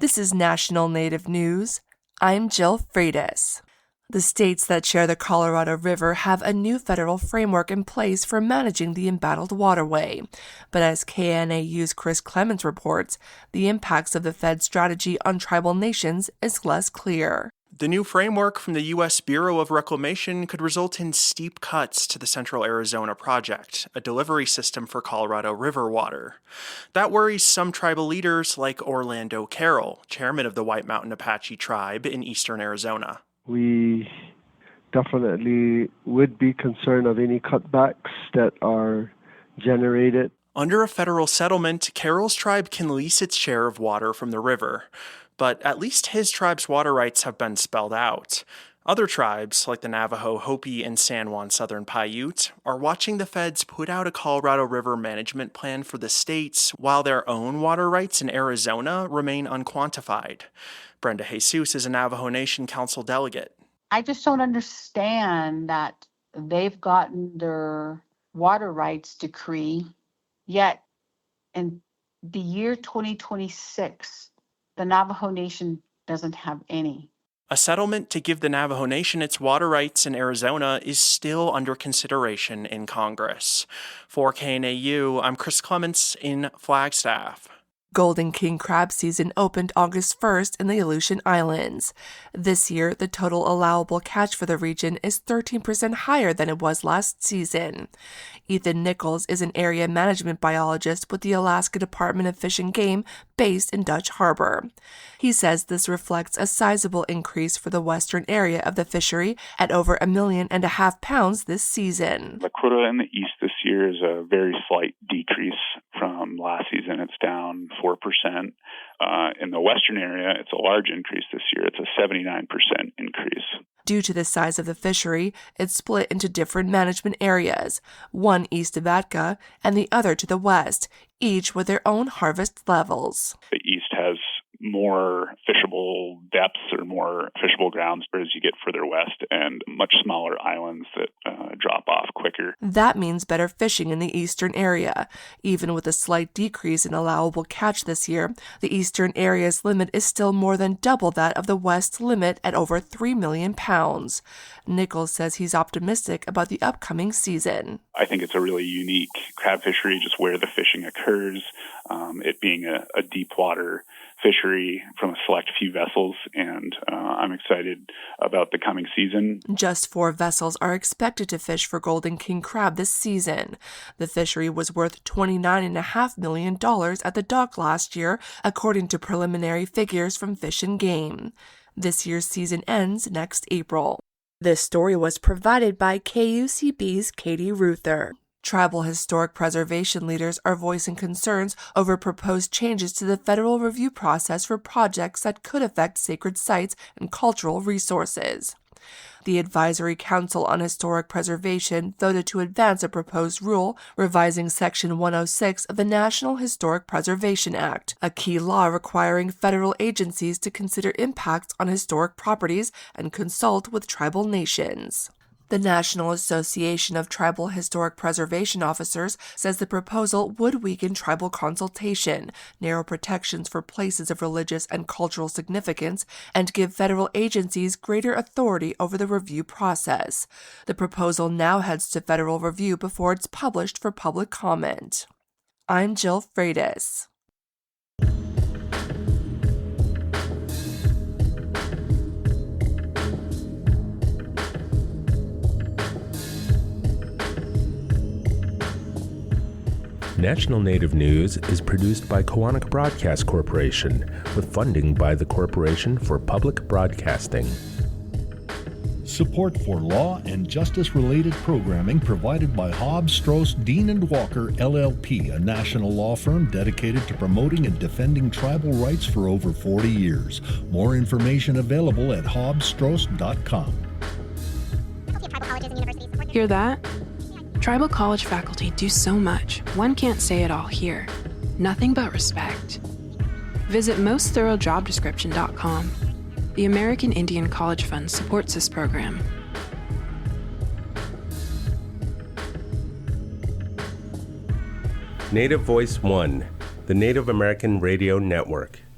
This is National Native News. I'm Jill Freitas. The states that share the Colorado River have a new federal framework in place for managing the embattled waterway. But as KNAU's Chris Clements reports, the impacts of the Fed's strategy on tribal nations is less clear. The new framework from the U.S. Bureau of Reclamation could result in steep cuts to the Central Arizona Project, a delivery system for Colorado River water. That worries some tribal leaders like Orlando Carroll, chairman of the White Mountain Apache tribe in eastern Arizona. We definitely would be concerned of any cutbacks that are generated. Under a federal settlement, Carroll's tribe can lease its share of water from the river. But at least his tribe's water rights have been spelled out. Other tribes, like the Navajo, Hopi, and San Juan Southern Paiute, are watching the feds put out a Colorado River management plan for the states, while their own water rights in Arizona remain unquantified. Brenda Jesus is a Navajo Nation Council delegate. I just don't understand that they've gotten their water rights decree, yet in the year 2026, the Navajo Nation doesn't have any. A settlement to give the Navajo Nation its water rights in Arizona is still under consideration in Congress. For KNAU, I'm Chris Clements in Flagstaff. Golden King crab season opened August 1st in the Aleutian Islands. This year, the total allowable catch for the region is 13% higher than it was last season. Ethan Nichols is an area management biologist with the Alaska Department of Fish and Game based in Dutch Harbor. He says this reflects a sizable increase for the western area of the fishery at over 1.5 million pounds this season. The quota in the east this year is a very slight decrease from last season. It's down 4%. In the western area, it's a large increase this year. It's a 79% increase. Due to the size of the fishery, it's split into different management areas, one east of Atka and the other to the west, each with their own harvest levels. The east has more fishable depths or more fishable grounds as you get further west, and much smaller islands that drop off quicker. That means better fishing in the eastern area. Even with a slight decrease in allowable catch this year, the eastern area's limit is still more than double that of the west limit at over 3 million pounds. Nichols says he's optimistic about the upcoming season. I think it's a really unique crab fishery, just where the fishing occurs, it being a deep water fishery from a select few vessels, and I'm excited about the coming season. Just 4 vessels are expected to fish for Golden King crab this season. The fishery was worth $29.5 million at the dock last year, according to preliminary figures from Fish and Game. This year's season ends next April. This story was provided by KUCB's Katie Ruther. Tribal historic preservation leaders are voicing concerns over proposed changes to the federal review process for projects that could affect sacred sites and cultural resources. The Advisory Council on Historic Preservation voted to advance a proposed rule revising Section 106 of the National Historic Preservation Act, a key law requiring federal agencies to consider impacts on historic properties and consult with tribal nations. The National Association of Tribal Historic Preservation Officers says the proposal would weaken tribal consultation, narrow protections for places of religious and cultural significance, and give federal agencies greater authority over the review process. The proposal now heads to federal review before it's published for public comment. I'm Jill Freitas. National Native News is produced by Koahnic Broadcast Corporation with funding by the Corporation for Public Broadcasting. Support for law and justice-related programming provided by Hobbs, Strauss, Dean & Walker, LLP, a national law firm dedicated to promoting and defending tribal rights for over 40 years. More information available at hobbsstrauss.com. Hear that? Tribal college faculty do so much, one can't say it all here. Nothing but respect. Visit mostthoroughdescription.com. The American Indian College Fund supports this program. Native Voice One, the Native American Radio Network.